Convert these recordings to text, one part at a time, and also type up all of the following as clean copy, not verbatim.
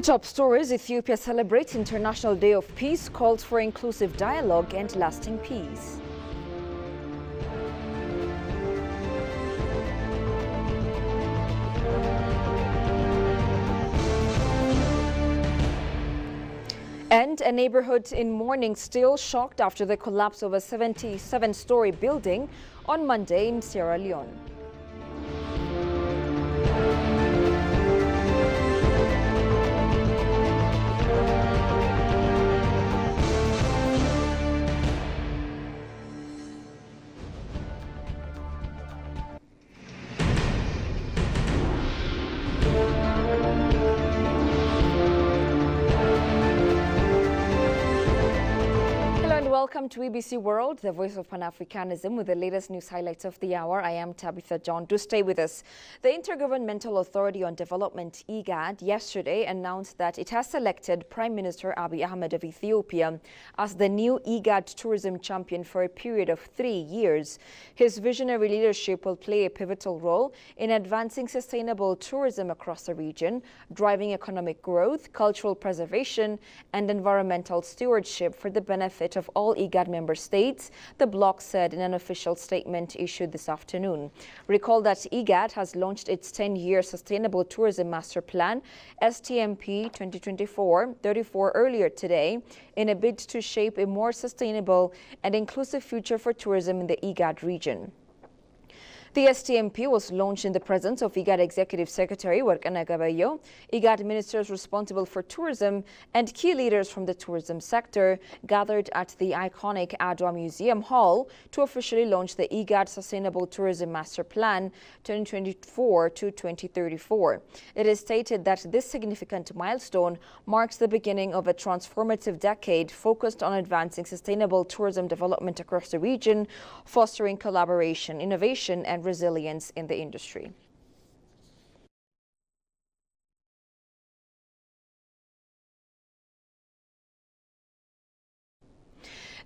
The top stories: Ethiopia celebrates International Day of Peace, calls for inclusive dialogue and lasting peace. And a neighborhood in mourning, still shocked after the collapse of a 77-story building on Monday in Sierra Leone. Welcome to EBC World, the voice of Pan-Africanism, with the latest news highlights of the hour. I am Tabitha John. Do stay with us. The Intergovernmental Authority on Development, IGAD, yesterday announced that it has selected Prime Minister Abiy Ahmed of Ethiopia as the new IGAD tourism champion for a period of 3 years. His visionary leadership will play a pivotal role in advancing sustainable tourism across the region, driving economic growth, cultural preservation, and environmental stewardship for the benefit of all IGAD member states, the bloc said in an official statement issued this afternoon. Recall that IGAD has launched its 10-year Sustainable Tourism Master Plan, STMP 2024-34, earlier today in a bid to shape a more sustainable and inclusive future for tourism in the IGAD region. The STMP was launched in the presence of IGAD Executive Secretary Warqina Gabayo, IGAD ministers responsible for tourism, and key leaders from the tourism sector gathered at the iconic Adwa Museum Hall to officially launch the IGAD Sustainable Tourism Master Plan 2024 to 2034. It is stated that this significant milestone marks the beginning of a transformative decade focused on advancing sustainable tourism development across the region, fostering collaboration, innovation, and resilience in the industry.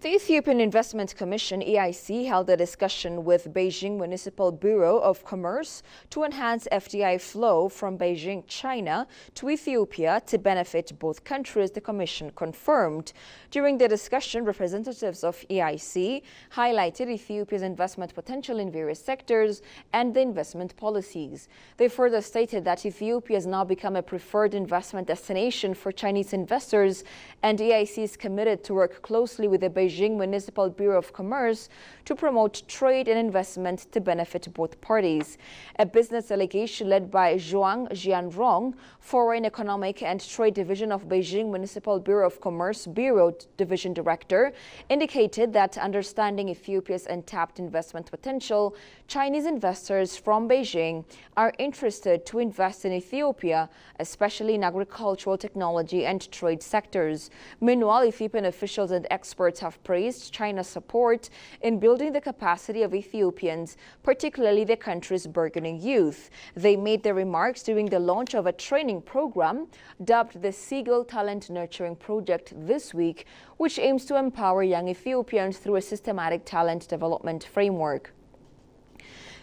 The Ethiopian Investment Commission, EIC, held a discussion with Beijing Municipal Bureau of Commerce to enhance FDI flow from Beijing, China, to Ethiopia to benefit both countries, the Commission confirmed. During the discussion, representatives of EIC highlighted Ethiopia's investment potential in various sectors and the investment policies. They further stated that Ethiopia has now become a preferred investment destination for Chinese investors, and EIC is committed to work closely with the Beijing Municipal Bureau of Commerce to promote trade and investment to benefit both parties. A business delegation led by Zhuang Jianrong, Foreign Economic and Trade Division of Beijing Municipal Bureau of Commerce Bureau Division Director, indicated that understanding Ethiopia's untapped investment potential, Chinese investors from Beijing are interested to invest in Ethiopia, especially in agricultural, technology and trade sectors. Meanwhile, Ethiopian officials and experts have praised China's support in building the capacity of Ethiopians, particularly the country's burgeoning youth. They made their remarks during the launch of a training program dubbed the Seagull Talent Nurturing Project this week, which aims to empower young Ethiopians through a systematic talent development framework.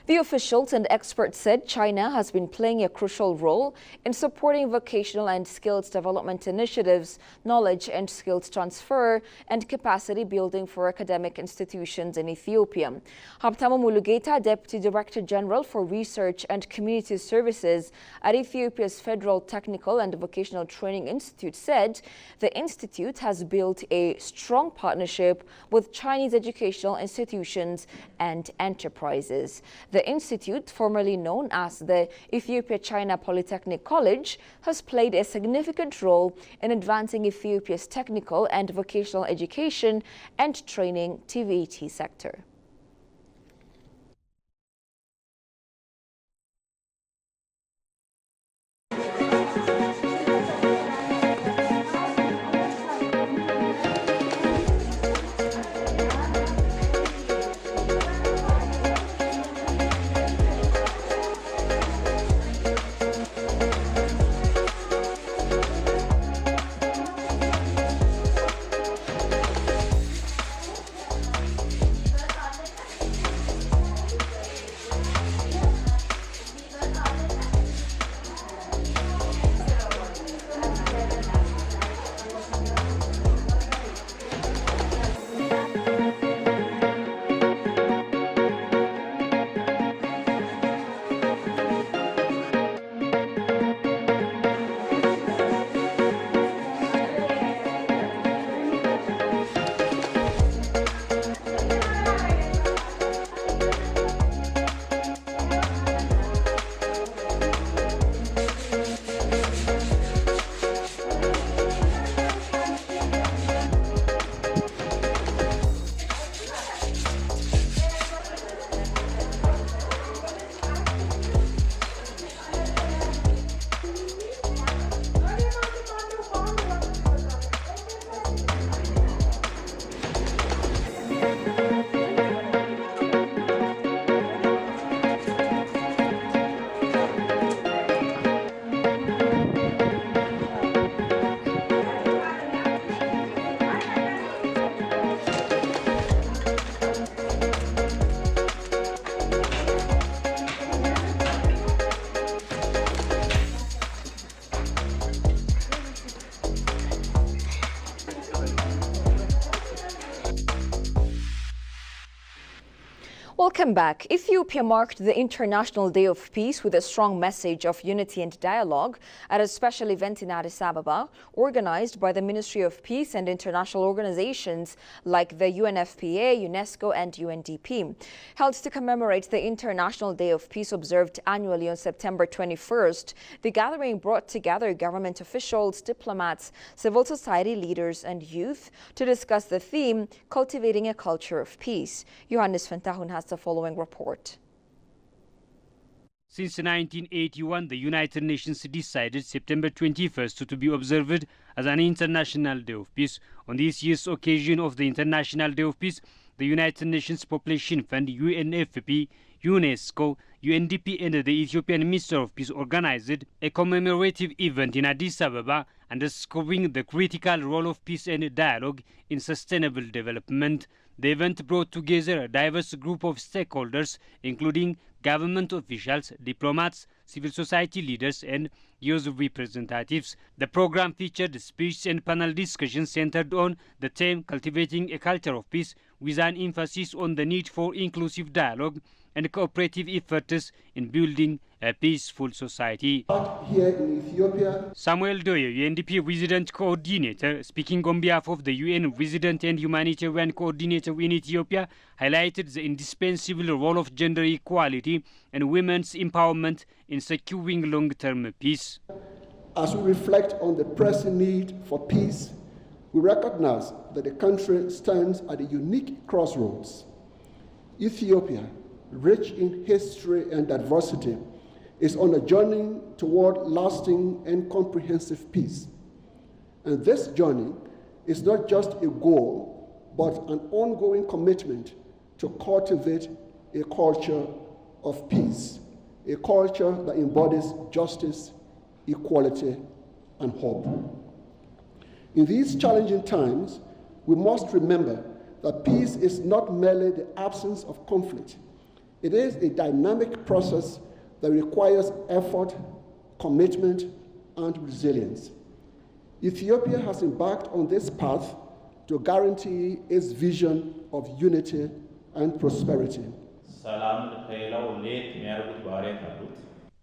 The officials and experts said China has been playing a crucial role in supporting vocational and skills development initiatives, knowledge and skills transfer, and capacity building for academic institutions in Ethiopia. Habtamu Mulugeta, Deputy Director General for Research and Community Services at Ethiopia's Federal Technical and Vocational Training Institute, said the institute has built a strong partnership with Chinese educational institutions and enterprises. The institute, formerly known as the Ethiopia-China Polytechnic College, has played a significant role in advancing Ethiopia's technical and vocational education and training TVET sector. Welcome back. Ethiopia marked the International Day of Peace with a strong message of unity and dialogue at a special event in Addis Ababa, organized by the Ministry of Peace and international organizations like the UNFPA, UNESCO and UNDP. Held to commemorate the International Day of Peace observed annually on September 21st, the gathering brought together government officials, diplomats, civil society leaders and youth to discuss the theme, Cultivating a Culture of Peace. Johannes Fentahun has the following report. Since 1981, the United Nations decided September 21st to be observed as an International Day of Peace. On this year's occasion of the International Day of Peace, the United Nations Population Fund, UNFP, UNESCO, UNDP and the Ethiopian Minister of Peace organized a commemorative event in Addis Ababa underscoring the critical role of peace and dialogue in sustainable development. The event brought together a diverse group of stakeholders, including government officials, diplomats, civil society leaders, and youth representatives. The program featured speeches and panel discussions centered on the theme Cultivating a Culture of Peace, with an emphasis on the need for inclusive dialogue and cooperative efforts in building a peaceful society. Here in Ethiopia, Samuel Doye, UNDP Resident Coordinator, speaking on behalf of the UN Resident and Humanitarian Coordinator in Ethiopia, highlighted the indispensable role of gender equality and women's empowerment in securing long-term peace. As we reflect on the pressing need for peace, we recognize that the country stands at a unique crossroads. Ethiopia, rich in history and diversity, is on a journey toward lasting and comprehensive peace. And this journey is not just a goal, but an ongoing commitment to cultivate a culture of peace, a culture that embodies justice, equality, and hope. In these challenging times, we must remember that peace is not merely the absence of conflict. It is a dynamic process that requires effort, commitment, and resilience. Ethiopia has embarked on this path to guarantee its vision of unity and prosperity.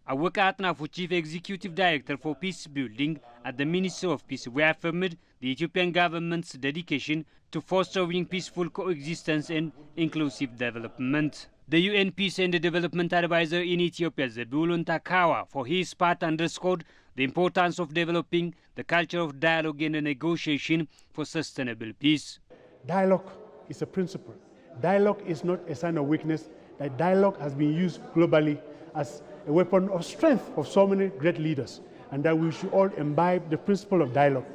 Awaka Atnafu, Chief Executive Director for Peace Building at the Ministry of Peace, reaffirmed the Ethiopian government's dedication to fostering peaceful coexistence and inclusive development. The UN Peace and Development Advisor in Ethiopia, Zebulun Takawa, for his part underscored the importance of developing the culture of dialogue and negotiation for sustainable peace. Dialogue is a principle. Dialogue is not a sign of weakness. That dialogue has been used globally as a weapon of strength for so many great leaders, and that we should all imbibe the principle of dialogue,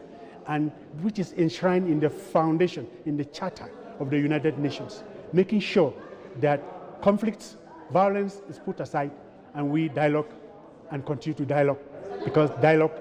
and which is enshrined in the foundation, in the Charter of the United Nations, making sure that conflicts, violence is put aside, and we dialogue and continue to dialogue, because dialogue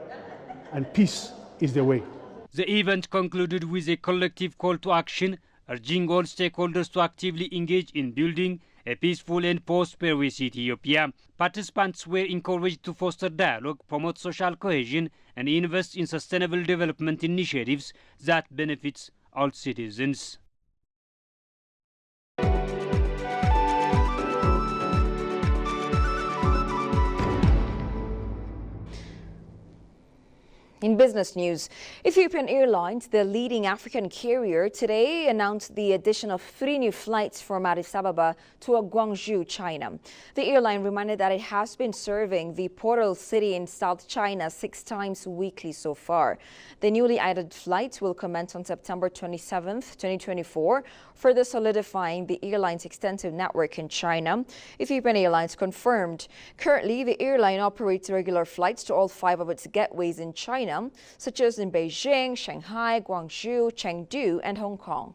and peace is the way. The event concluded with a collective call to action, urging all stakeholders to actively engage in building a peaceful and prosperous Ethiopia. Participants were encouraged to foster dialogue, promote social cohesion, and invest in sustainable development initiatives that benefits all citizens. In business news, Ethiopian Airlines, the leading African carrier, today announced the addition of 3 new flights from Addis Ababa to Guangzhou, China. The airline reminded that it has been serving the portal city in South China 6 times weekly so far. The newly added flights will commence on September 27, 2024, further solidifying the airline's extensive network in China. Ethiopian Airlines confirmed. Currently, the airline operates regular flights to all 5 of its gateways in China, such as in Beijing, Shanghai, Guangzhou, Chengdu, and Hong Kong.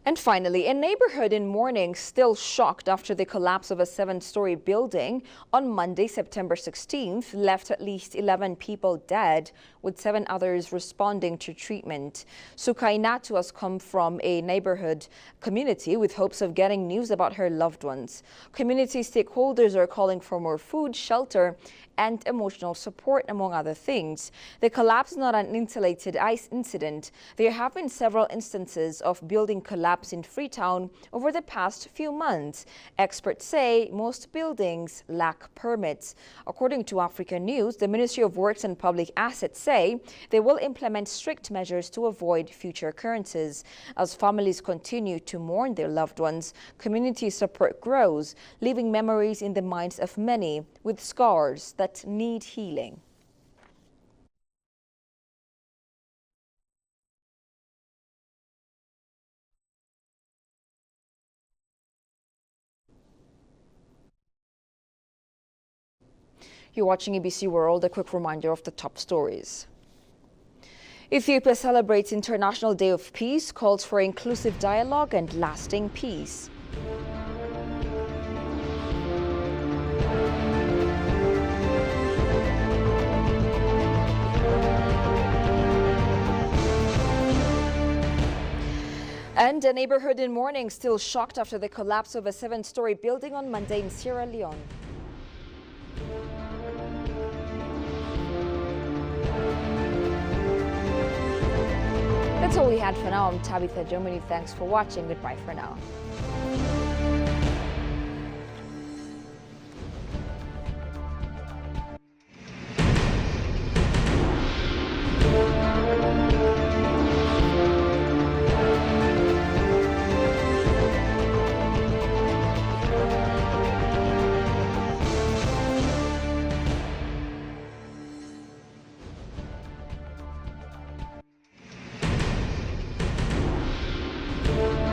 And finally, a neighborhood in mourning still shocked after the collapse of a 7-story building on Monday, September 16th, left at least 11 people dead, with 7 others responding to treatment. Sukainatu has come from a neighborhood community with hopes of getting news about her loved ones. Community stakeholders are calling for more food, shelter, and emotional support, among other things. The collapse is not an insulated ice incident. There have been several instances of building collapse in Freetown over the past few months. Experts say most buildings lack permits. According to Africa News, the Ministry of Works and Public Assets say they will implement strict measures to avoid future occurrences. As families continue to mourn their loved ones, community support grows, leaving memories in the minds of many with scars that need healing. You're watching ABC World. A quick reminder of the top stories. Ethiopia celebrates International Day of Peace, calls for inclusive dialogue and lasting peace. And a neighborhood in mourning still shocked after the collapse of a 7-story building on Monday in Sierra Leone. That's all we had for now. I'm Tabitha Germany. Thanks for watching. Goodbye for now.